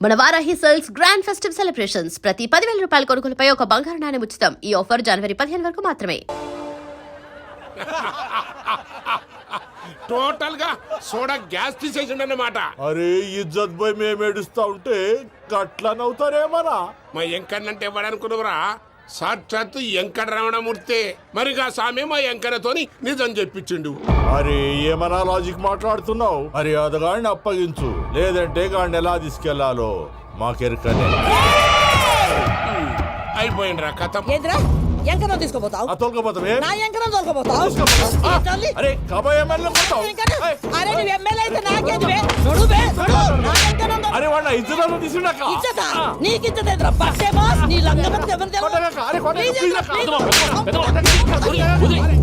మన Varahi sales grand festive celebrations ప్రతి 10,000 రూపాయల కొనుగోలుపై ఒక బంగారు నాణెం ఉచితం. ఈ ఆఫర్ జనవరి 15 వరకు మాత్రమే. టోటల్ గా సోడా గ్యాస్ తీసేసిండు అన్నమాట. అరే ఇజ్జత్ పోయి మేము ఏడుస్తా ఉంటే గట్లా నవ్వుతారేమరా? మా ఎంకన్నంటే ఎవడనుకున్నవరా? సాక్షాత్తు ఎంకట రమణమూర్తే. మరిగా సామె మా ఎంకన్నతోని నిజం చెప్పించిండు. అరే ఏమన్నా లాజిక్ మాట్లాడుతున్నావు? అరే అదగాడిని అప్పగించు, లేదంటే గాడిని ఎలా తీసుకెళ్లాలో మాకెరకనే. అయిపోయిండ్రా కథ. ఎంకరం తీసుకోపోతావు? తోలుకోపోతావే? నా ఎంకరం తోలుకోపోతావు? అరే కబాయ్ ఎమ్మెల్యే పోతావు? అరే నువ్వు ఎమ్మెల్యే అయితే నాకేదివే? నడువే నా ఎంకరం. అరే వాడు ఇజ్జత్ తీసుకున్నాక ఇజ్జత నీకు ఇజ్జత ఎదురా? పట్టే బాస్ నీ లంగమతి ఎవరు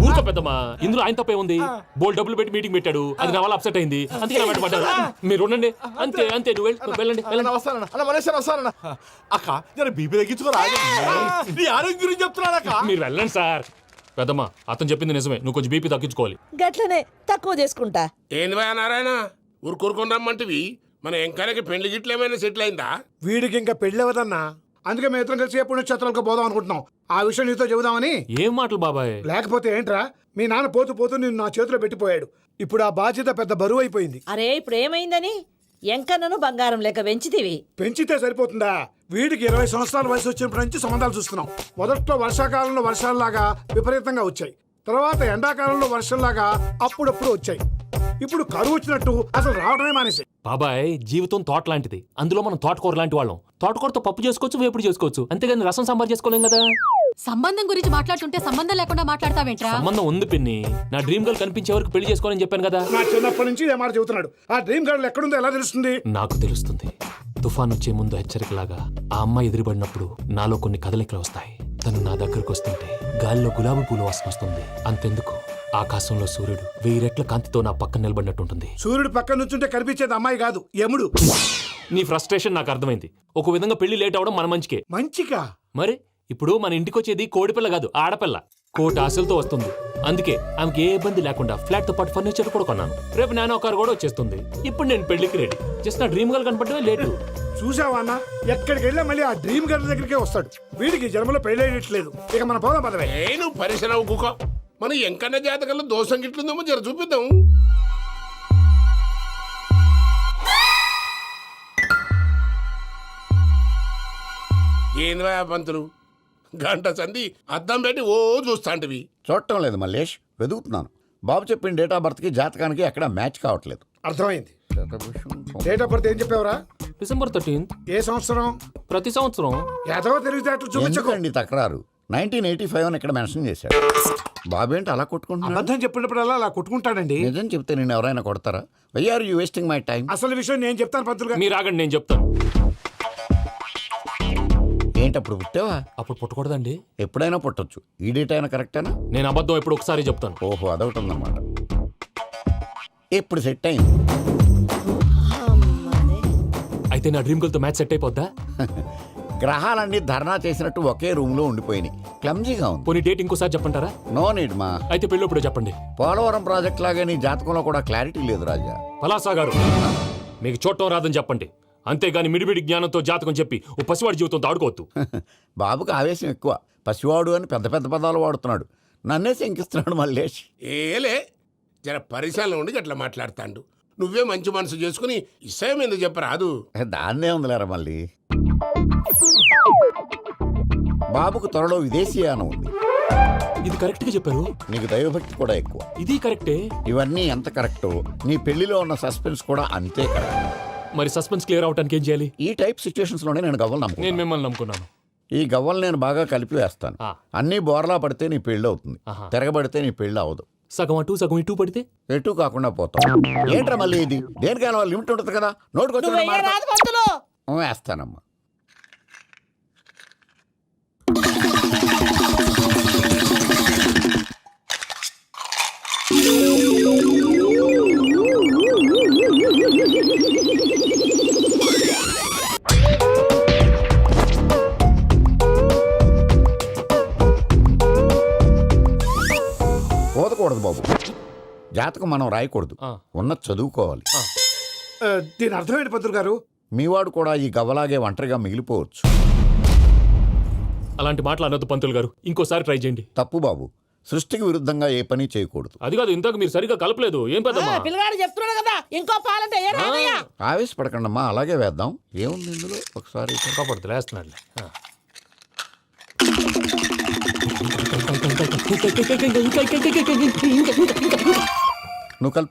ఊరుకో పెద్దమ్మా, ఇందులో ఆయన తప్పే ఉంది. బోల్ డబ్బులు పెట్టి మీటింగ్ పెట్టాడు, అది నా వల్ల అప్సెట్ అయింది, అందుకే నా వెంట పడ్డారు. మీరు ఉండండి, అంతే అంతే. నువ్వు వెళ్ళండి. అక్క నేను బీపీ తగ్గించుకోరా? నీ ఆరోగ్యం గురించి చెప్తున్నాను అక్క. మీరు వెళ్ళండి సార్. పెద్దమ్మా అతను చెప్పింది నిజమే, నువ్వు కొంచెం బీపీ తగ్గించుకోవాలి. గట్లనే తక్కువ చేసుకుంటా. ఏంది భయ నారాయణ ఊరుకూరుకొని రమ్మంటివి? మన ఎంకన్నకి పెళ్లి గిట్లు ఏమైనా సెటిల్ అయిందా? వీడికి ఇంకా పెళ్లి అవ్వదన్నా. అందుకే మేము ఇద్దరం కలిసి పుణ్యక్షేత్రాలకు పోదాం అనుకుంటున్నాం. ఆ విషయం నీతో చెబుదామని. ఏం మాటలు బాబాయ్? లేకపోతే ఏంట్రా, మీ నాన్న పోతూ పోతూ నిన్ను నా చేతిలో పెట్టిపోయాడు. ఇప్పుడు ఆ బాధ్యత పెద్ద బరువు అయిపోయింది. అరే ఇప్పుడు ఏమైందని ఎంకన్నను బంగారం లెక్క పెంచితివి. పెంచితే సరిపోతుందా? వీడికి 20 సంవత్సరాల వయసు వచ్చినప్పటి నుంచి సంబంధాలు చూస్తున్నాం. మొదట్లో వర్షాకాలంలో వర్షాలలాగా విపరీతంగా వచ్చాయి, తర్వాత ఎండాకాలంలో వర్షంలాగా అప్పుడప్పుడు వచ్చాయి. ఇప్పుడు కరువు వచ్చినట్టు అసలు రావడమే మానేసి. బాబాయ్ జీవితం తోట లాంటిది, అందులో మనం తోటకూర లాంటి వాళ్ళం. తోటకూరతో పప్పు చేసుకోవచ్చు, వేపుడు చేసుకోవచ్చు, అంతేగాని రసం సాంబార్ చేసుకోలేం కదా. సంబంధం గురించి మాట్లాడుతుంటే సంబంధం లేకుండా మాట్లాడతావేంట్రా? సంబంధం ఉంది పిన్ని. నా డ్రీమ్ గర్ల్ కనిపించే వరకు పెళ్లి చేసుకోవాలని చెప్పాను కదా. నా చిన్నప్పటి నుంచి ఏ మాట చెబుతున్నాడు. ఆ డ్రీమ్ గర్ల్ ఎక్కడుందో ఎలా తెలుస్తుంది? నాకు తెలుస్తుంది. తుఫాన్ వచ్చే ముందు హెచ్చరికలాగా ఆ అమ్మాయి ఎదురుపడినప్పుడు నాలో కొన్ని కదలికలు వస్తాయి. తను నా దగ్గరకు వస్తుంటే గాలిలో గులాబీ పూలు వాసన వస్తుంది. అంతెందుకు, ఆకాశంలో సూర్యుడు 1000 రెట్ల కాంతితో నా పక్కన నిలబడినట్టుంటుంది. సూర్యుడు పక్కన నుంచుంటే కనిపించేది అమ్మాయి కాదు, యముడు. నీ ఫ్రస్ట్రేషన్ నాకు అర్థమైంది. ఒక విధంగా పెళ్లి లేట్ అవడం మన మంచికే. మంచిగా? మరి ఇప్పుడు మన ఇంటికి వచ్చేది కోడిపిల్ల కాదు, ఆడపిల్ల. కోటి ఆశలతో వస్తుంది. అందుకే ఆమెకి ఏ ఇబ్బంది లేకుండా ఫ్లాట్ తో పాటు ఫర్నిచర్ కూడా కొన్నాను. రేపు నానో కారు కూడా వచ్చేస్తుంది. ఇప్పుడు నేను పెళ్లికి రెడీ. జస్ట్ నా డ్రీమ్ గర్ల్ కనపడమే లేటు. చూసావా అన్న, ఎక్కడికి వెళ్ళా మళ్ళీ ఆ డ్రీమ్ గర్ల్ దగ్గరికే వస్తాడు. వీడికి జన్మలో పెళ్ళేయట్లేదు. ఇక మన పోదాం పదవే. నువ్వు పరిశ్రమ కుక. మన ఎంకన్న జాతకంలో దోషం గిట్లుందేమో జర చూపిద్దాం. ఏంది పంతులు, గంట సంధి అద్దం పెట్టి ఓ చూస్తాంటివి? చూడటం లేదు మల్లేష్, వెతుకుతున్నాను. బాబు చెప్పిన డేట్ ఆఫ్ బర్త్ కి జాతకానికి ఎక్కడ మ్యాచ్ కావట్లేదు. అర్థమైంది. డేట్ ఆఫ్ బర్త్ ఏం చెప్పావురా? డిసెంబర్ 13. ఏ సంవత్సరం? ప్రతి సంవత్సరం. ఎదవ తెలివితే అట్లు చూపించకండి. ఎందుకండి తక్రారు? 1985 అని ఇక్కడ మెన్షన్ చేశాడు. బాబు ఏంటి అలా కొట్టుకుంటున్నాడు? అబద్ధం చెప్పినప్పుడల్లా అలా కొట్టుకుంటాడండి. నిజం చెప్తే నేను ఎవరైనా కొడతారా? Why are you wasting my time? అసలు విషయం నేను చెప్తాను పంతులు గారు. మీరు ఆగండి, నేను చెప్తాను. ఏంటి అప్పుడు పుట్టావా? అప్పుడు పుట్టకూడదండి. ఎప్పుడైనా పుట్టొచ్చు. ఈ డేట్ అయినా కరెక్టేనా? నేను అబద్ధం ఎప్పుడు ఒకసారి చెప్తాను. ఓహో, అదొకటి ఉందన్నమాట. ఎప్పుడు సెట్ అయింది? అయితే నా డ్రీమ్ గర్ల్ తో మ్యాచ్ సెట్ అయిపోద్దా? గ్రహాలన్నీ ధర్నా చేసినట్టు ఒకే రూమ్ లో ఉండిపోయినాయి. క్లమ్జీగా ఉంది. పోనీ డేట్ ఇంకోసారి చెప్పంటారా? నో నీడ్ మా. అయితే పెళ్ళప్పుడు చెప్పండి. పోలవరం ప్రాజెక్ట్ లాగే నీ జాతకంలో కూడా క్లారిటీ లేదు రాజా. పలాసా గారు, మీకు చూడటం రాదని చెప్పండి, అంతేగాని మిడిమిడి జ్ఞానంతో జాతకం చెప్పి ఓ పసివాడి జీవితంతో ఆడుకోవద్దు. బాబుకి ఆవేశం ఎక్కువ. పసివాడు అని పెద్ద పెద్ద పదాలు వాడుతున్నాడు. నన్నే శంకిస్తున్నాడు మల్లేష్. ఏలే జర పరిశీలన ఉండి గట్లా మాట్లాడతాండు. నువ్వే మంచి మనసు చేసుకుని ఇష్టం ఎందుకు చెప్పరాదు? దాన్నే ఉందిలేరా మళ్ళీ. బాబుకు త్వరలో విదేశీయానం ఉంది. ఇది కరెక్ట్ గా చెప్పారు. నీకు దైవభక్తి కూడా ఎక్కువ. ఇది కరెక్టే. ఇవన్నీ ఎంత కరెక్టో నీ పెళ్లిలో ఉన్న సస్పెన్స్ కూడా అంతే కరెక్ట్. మరి సస్పెన్స్ క్లియర్ అవడానికి ఏం చేయాలి? ఈ టైప్ సిచ్యువేషన్స్ లోనే నేను గవ్వలు నేను నమ్ముకున్నాను. మిమ్మల్ని నమ్ముకున్నాను. ఈ గవ్వలు నేను బాగా కలిపి వేస్తాను. అన్నీ బోర్లా పడితే నీ పెళ్లి అవుతుంది, తిరగబడితే నీ పెళ్లి అవదు. సగం అటు సగం ఇటు పడితే ఎటు కాకుండా పోతాం. ఏంట్రా మళ్ళీ ఇది? దేనికైనా లిమిట్ ఉంటుంది కదా. నోటుకొచ్చి వేస్తానమ్మా. పోదకూడదు బాబు. జాతకం మనం రాయకూడదు, ఉన్నది చదువుకోవాలి. దీని అర్థం ఏంటి పంతులు గారు? మీవాడు కూడా ఈ గవ్వలాగే ఒంటరిగా మిగిలిపోవచ్చు. అలాంటి మాటలు అనొద్దు పంతులు గారు, ఇంకోసారి ట్రై చేయండి. తప్పు బాబు, సృష్టికి విరుద్ధంగా ఏ పని చేయకూడదు. అది కాదు, ఇంతకు మీరు సరిగ్గా కలపలేదు. ఏం పెద్దమ్మా? పిల్లగాడు చెప్తున్నాడు కదా ఇంకో పాలంటే ఏ రాదయ్యా. ఆవేశపడకండమ్మా, అలాగే వేద్దాం. ఏముంది ఇందులో, ఒకసారి కాపాడుతు లేస్తున్నాడు. నువ్వు కల్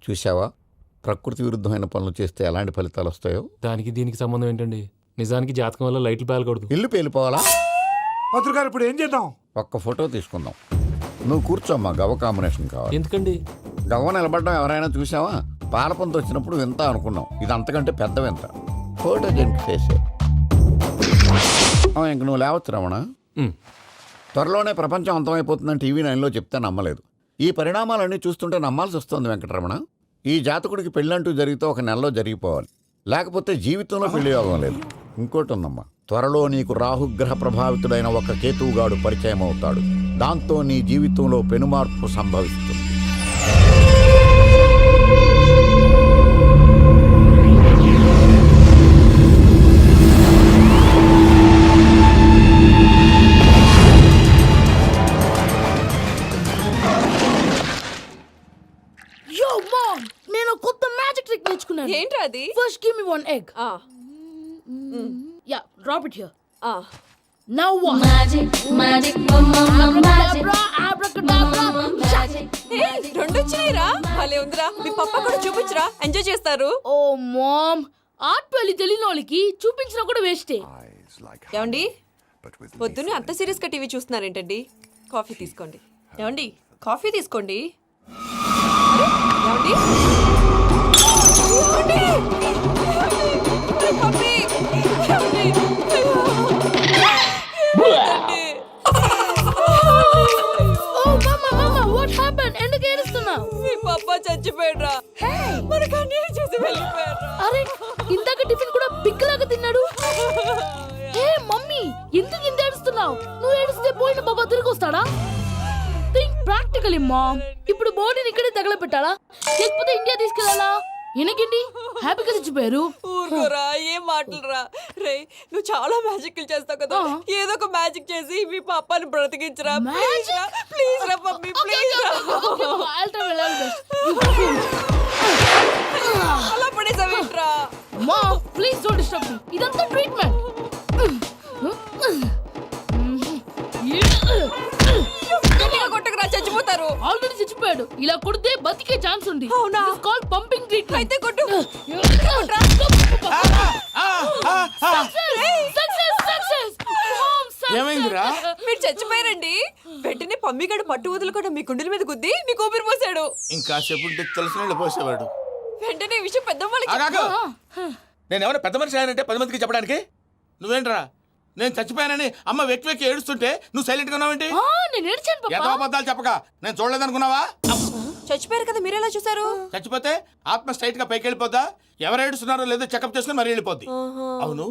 చూసావా, ప్రకృతి విరుద్ధమైన పనులు చేస్తే ఎలాంటి ఫలితాలు వస్తాయో. దానికి దీనికి సంబంధం ఏంటండి? నిజానికి జాతకం వల్ల లైట్లు పేలకూడదు. ఇల్లు పేలిపోవాలా? పంతులు గారు ఇప్పుడు ఏం చేద్దాం? ఒక్క ఫోటో తీసుకుందాం. నువ్వు కూర్చోమ్మా, గవ్వ కాంబినేషన్ కావాలి. ఎందుకండి? గవ్వ నిలబడడం ఎవరైనా చూసావా? పాలపంత వచ్చినప్పుడు వింత అనుకున్నాం, ఇది అంతకంటే పెద్ద వింత. ఫోటో జంక్ చేసే ఇంక నువ్వు లేవచ్చు రమణ. త్వరలోనే ప్రపంచం అంతమైపోతుందని టీవీ 9లో చెప్తే నమ్మలేదు. ఈ పరిణామాలన్నీ చూస్తుంటే నమ్మాల్సి వస్తుంది వెంకటరమణ. ఈ జాతకుడికి పెళ్ళంటూ జరిగితే 1 నెలలో జరిగిపోవాలి, లేకపోతే జీవితంలో పెళ్లి యోగం లేదు. ఇంకోటి ఉందమ్మా, త్వరలో నీకు రాహుగ్రహ ప్రభావితుడైన ఒక కేతువుగాడు పరిచయం అవుతాడు. దాంతో నీ జీవితంలో పెనుమార్పు సంభవిస్తుంది. నేను కొత్త మ్యాజిక్ ట్రిక్ నేర్చుకున్నాను. ఏంట్రా అది? First give me 1 egg. Yeah, drop it here. Now what? Magic అబ్రాకడబ్రా, అబ్రాకడబ్రా. రెండు వచ్చినాయిరా, భలే ఉందిరా. మీ పప్ప కూడా చూపించరా, ఎంజాయ్ చేస్తారు. ఓ మామ్, ఆర్ట్ వెళ్ళి తెలియని వాళ్ళకి చూపించినా కూడా వేస్టే. ఏమండి, పొద్దున్నే అంత సీరియస్ గా టీవీ చూస్తున్నారేంటండి? కాఫీ తీసుకోండి. ఏమండి, కాఫీ తీసుకోండి. అరే, ఏమండి? పప్పి, ఏమండి? ఓ మమ్మా, వాట్ హ్యాపెండ్? ఎందుకు ఏడుస్తున్నావు? మీ పప్ప చచ్చిపోయాడురా. మనకు అన్యాయం చేసి వెళ్ళిపోయాడురా. అరే, ఇందాక టిఫిన్ కూడా పిక్కలాగా తిన్నాడు. హే మమ్మీ, ఎందుకు ఇంత ఏడుస్తున్నావు? నువ్వు ఏడిస్తే పోయిన బాబా తిరిగి వస్తాడా? Think practically ma'am. ఇప్పుడు బాడీని ఇక్కడే తగలబెట్టాలా, లేకపోతే ఇండియా తీసుకెళ్ళాలా? ఎనకండి హ్యాపీగా చచ్చిపోయారు. ఊరుకోరా, ఏం మాటలురా. రే, నువ్వు చాలా మ్యాజిక్లు చేస్తావు కదా, ఏదో ఒక మ్యాజిక్ చేసి మీ పాపాని బ్రతికించరా. ప్లీజ్ రా మమ్మీ, ప్లీజ్ రా. అలా పడేసావేంట్రా? Mom please don't disturb me. ఇదంతా ట్రీట్మెంట్. కొట్టకరా, చచ్చిపోతారు. ఆల్రెడీ చచ్చిపోయాడు. ఇలా కొడితే బతికే ఛాన్స్ ఉంది. అవునా? Call pumping treatment. అయితే కొట్టు. ఏమైందిరా? మీరు చచ్చిపోయారండి. వెంటనే పమ్మిగాడు పట్టు వదులుకుండా మీ గుండెల మీద గుద్ది మీకు ఊపిరి పోసాడు. ఇంకా చెప్పుంటే తెలిసిన పోసేవాడు. వెంటనే ఈ విషయం పెద్ద వాళ్ళకి నేను ఏమైనా పెద్ద మనిషి ఆయనంటే 10 మందికి చెప్పడానికి? నువ్వేంట్రా, నేను చచ్చిపోయానని అమ్మ వెక్కి వెక్కి ఏడుస్తుంటే నువ్వు సైలెంట్ గా ఉన్నావేంటి? నేను ఏడ్చాను ఎంత పాపా. అబద్ధాలు చెప్పక నేను చూడలేదనుకున్నావా? చచ్చిపోయారు కదా, మీరెలా చూసారు? చచ్చిపోతే ఆత్మ స్ట్రైట్ గా పైకి వెళ్ళిపోద్దా? ఎవరు ఏడుస్తున్నారో లేదో చెకప్ చేసుకుని మరి వెళ్ళిపోద్ది. అవును,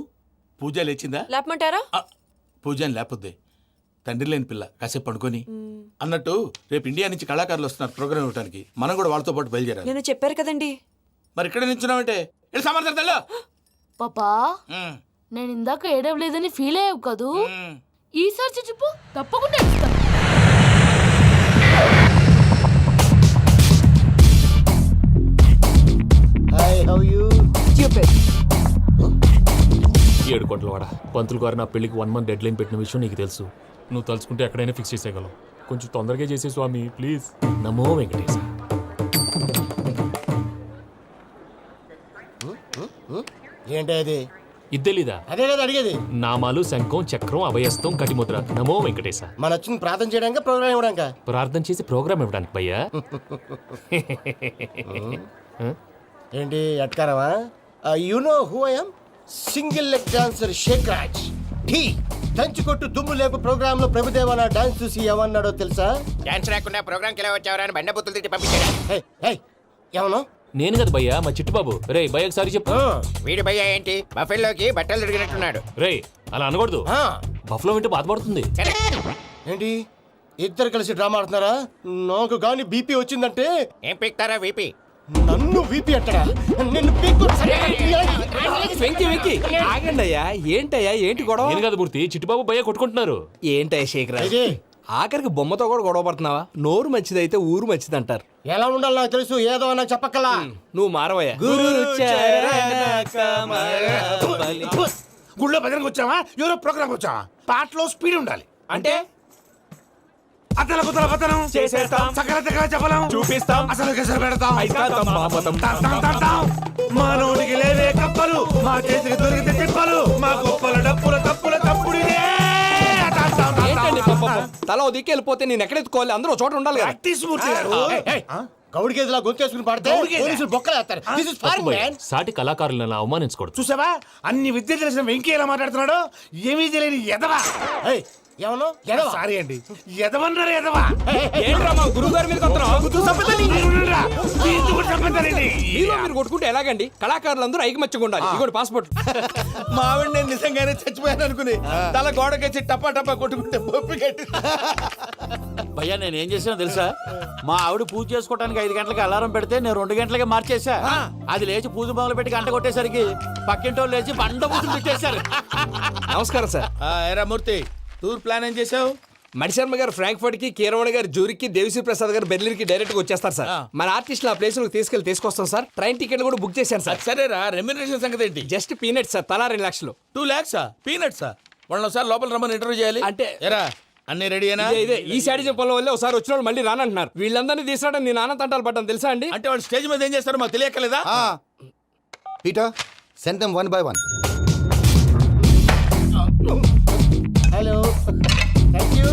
పూజ లేచిందా? లేపమంటారా? పూజ అని లేకపోద్ది. తండ్రి లేని పిల్ల, కాసేపు పడుకొని. అన్నట్టు రేపు ఇండియా నుంచి కళాకారులు వస్తున్నారు ప్రోగ్రామ్ ఇవ్వడానికి. మనం కూడా వాళ్ళతో పాటు బయలుదేరాలి. నేను చెప్పారు కదండి. మరి ఇక్కడ నిల్చున్నావంటే వెళ్ళి సమర్థతల్లో. పాపా, నేను ఇందాక ఏడవలేదని ఫీల్ అయ్యావు కదూ? ఈసారి చచ్చిపో, తప్పకుండా ఏడుస్తాను. ఏడు కోట్ల వాడ పంతులు గారు నా పెళ్లికి 1 month డెడ్ లైన్ పెట్టిన విషయం నీకు తెలుసు. నువ్వు తలుచుకుంటే ఎక్కడైనా ఫిక్స్ చేసేయగలవు. కొంచెం తొందరగా చేసే స్వామి ప్లీజ్. నమో వెంకటేశ. ఏంటి అది? ఇద్దెలీదా? అదే కదా అడిగేది. నామాలు శంఖం చక్రం అభయస్తం కటిముద్ర. నమో వెంకటేశ. మన వచ్చింది ప్రార్థన చేయడానికి, ప్రోగ్రామ్ ఇవ్వడానికి. ప్రార్థన చేసి ప్రోగ్రామ్ ఇవ్వడానికి భయ్యా. ఏంటి ఎట్కారమా? You know who I am? Single leg dancer Sheikh Raj. టీ దంచి కొట్టు దుమ్ము లేపు ప్రోగ్రామ్ లో ప్రభుదేవ నా డాన్స్ చూసి ఏమన్నాడో తెలుసా? డాన్స్ రాకుండా ప్రోగ్రామ్ కి ఎలా వచ్చావరా అని బండ బుద్ధులు తిట్టి పంపించాడు. ఏమను నేను కదా భయ్యా మా చిట్టుబాబు. రే భయ్య ఒకసారి చెప్పు. వీడి భయ్య ఏంటి బఫెల్లోకి బట్టలు తిరిగినట్టున్నాడు. రే అలా అనకూడదు. బఫ్లో వింటే బాధపడుతుంది. ఏంటి ఇద్దరు కలిసి డ్రామా ఆడుతున్నారా? నాకు గాని బీపీ వచ్చిందంటే ఏం పిక్తారా వీపీ? నన్ను బీపీ అట్టడా? నిన్ను పీక్కు వెంకీ వెంకీ ఆగండి అయ్యా. ఏంటయ్యా ఏంటి గొడవ? నేను కదా మూర్తి, చిట్టుబాబు భయ్య కొట్టుకుంటున్నారు. ఏంటయ్యా శేఖర్ ఇది ఆఖరికి బొమ్మతో కూడా గొడవ పడుతున్నావా? నోరు మంచిదైతే ఊరు మంచిది అంటారు. ఎలా ఉండాలో నాకు తెలుసు, ఏదో నాకు చెప్పక్కలా. నువ్వు మారవయ్యా. గుళ్ళో భజనకు వచ్చావా? ఎవరో ప్రోగ్రామ్ వచ్చావా? పాటలో స్పీడ్ ఉండాలి. అంటే అతల కుతల పతనం చేసేస్తాం. సకల దగ్గర చెప్పలేం. చూపిస్తాం. అసలు గసలు పెడతాం. అయితాం బాపతం. మానవుడికి లేవే కప్పలు, మా చేతికి దొరికితే తిప్పలు, మా గొప్పల డప్పుల తప్పుల తప్పుడిదే. ఏంటండి పాపం? తల ఓ దిక్కు వెళ్ళిపోతే నేను ఎక్కడెత్తుకోవాలి? అందరూ ఒక చోట ఉండాలి కదా. ప్రాక్టీస్ మూర్తి గారు. గౌడి గేదెలా గొంతేసుకుని పాడితే పోలీసులు బొక్కలు వేస్తారు. This is foreign, man. సాటి కళాకారులను అలా అవమానించకూడదు. చూసావా అన్ని విద్య తెలిసిన వెంకీ ఎలా మాట్లాడుతున్నాడు? ఏమీ తెలియని ఎదవా. ఏయ్, ఏమను ఎడవా? సారీ అండి, ఎదవన్నారు ఎదవా. ఏంట్రా మా గురువు గారి మీద కొత్తనావు? మీలో మీరు కొట్టుకుంటే ఎలాగండి? కళాకారులందరూ ఐకమత్యంగా ఉండాలి. ఇదిగోటి పాస్పోర్ట్. మా ఆవిడ నేను నిజంగానే చచ్చిపోయాను అనుకుని తల గోడకొచ్చి టపా టపా కొట్టుకుంటే బొప్పి కట్టి. భయ్యా నేను ఏం చేసినా తెలుసా? మా ఆవిడ పూజ చేసుకోవడానికి 5 గంటలకి అలారం పెడితే నేను 2 గంటలకే మార్చేసా. అది లేచి పూజ మొదలు పెట్టి గంట కొట్టేసరికి పక్కింటోళ్ళు లేచి బండ పూజలు పెట్టేశారు. నమస్కారం సార్. ఎరా మూర్తి, టూర్ ప్లాన్ ఏం చేసావు? మణిశర్మ గారు ఫ్రాంక్ఫర్ట్ కి, కీరవాణి గారు జూరిక్ కి, దేవిశ్రీ ప్రసాద్ గారు బెర్లిన్ కి డైరెక్ట్ గా వచ్చేస్తారు సార్. మన ఆర్టిస్ట్ ఆ ప్లేస్ తీసుకొస్తాం సార్. ట్రైన్ టికెట్ కూడా బుక్ చేశాను సార్. సరేరా, రెమ్యూనరేషన్ సంగతి ఏంటి? జస్ట్ పీనట్ సార్, తలా 2 లక్షలు. 2 lakhs పీనట్సా? వాళ్ళని ఒకసారి లోపల రమ్మని ఇంటర్వ్యూ చేయాలి. అంటే ఎరా అన్ని రెడీనా? ఇదే ఈ శాడిజం పొలం వల్లే ఒకసారి వచ్చిన వాళ్ళు మళ్ళీ రానంటున్నారు. వీళ్ళందరినీ తీసుకురావడం నేను నాన్న తంటాలు పడ్డాను తెలుసా అండి? అంటే వాళ్ళు స్టేజ్ మీద ఏం చేస్తారో మాకు తెలియక్కలేదా? Peter, send them one by one. Hello, thank you.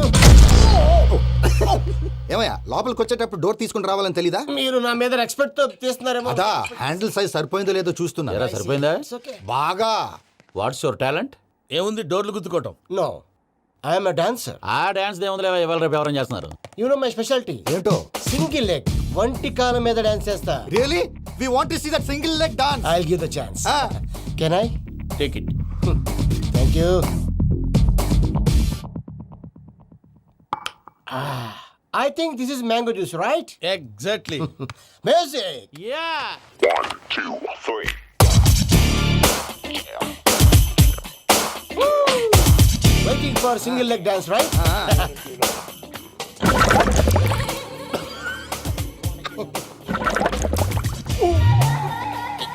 ఏమయ్యా లోపలికి వచ్చేటప్పుడు డోర్ తీసుకుని రావాలని తెలీదా? మీరు నా మీద ఎక్స్పెక్ట్ తో తీస్తున్నారేమో. అదా హ్యాండిల్ సైజ్ సరిపోయిందో లేదో చూస్తున్నా. సరిపోయిందా? బాగా. What's your talent? ఏముంది, డోర్లు గుద్దుకోవటం. No, I'm a dancer. ఆ డాన్స్ దేవుందిలే, ఇవాళ రేపు ఎవరైనా చేస్తున్నారు. యు నో మై స్పెషాలిటీ ఏంటో? సింగిల్ లెగ్, వంటి కాలం మీద డాన్స్ చేస్తా. Really we want to see that single leg dance. I will give the chance. Can I? Take it. Thank you. I think this is mango juice, right? Exactly. Music. Yeah. Waiting for single leg dance, right?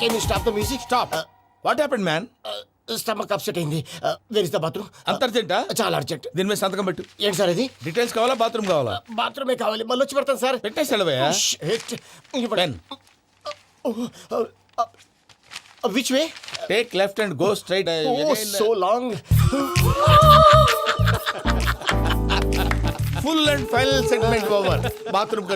Can you stop the music? Stop. What happened man? Stomach upset అయింది. Where is the bathroom? అంత అర్జెంటా? చాలా urgent. దీని మీద సంతకం పెట్టు. ఏంటి sir ఇది? Details కావాలా, బాత్రూమ్ కావాలా? బాత్రూమే కావాలి, మళ్ళీ వచ్చి పెడతాను సార్. పెట్టేసి వెళ్ళవయ్యా. Pen. Which way? Take left and go straight. Oh, so long. Full and final segment over. Bathroom కా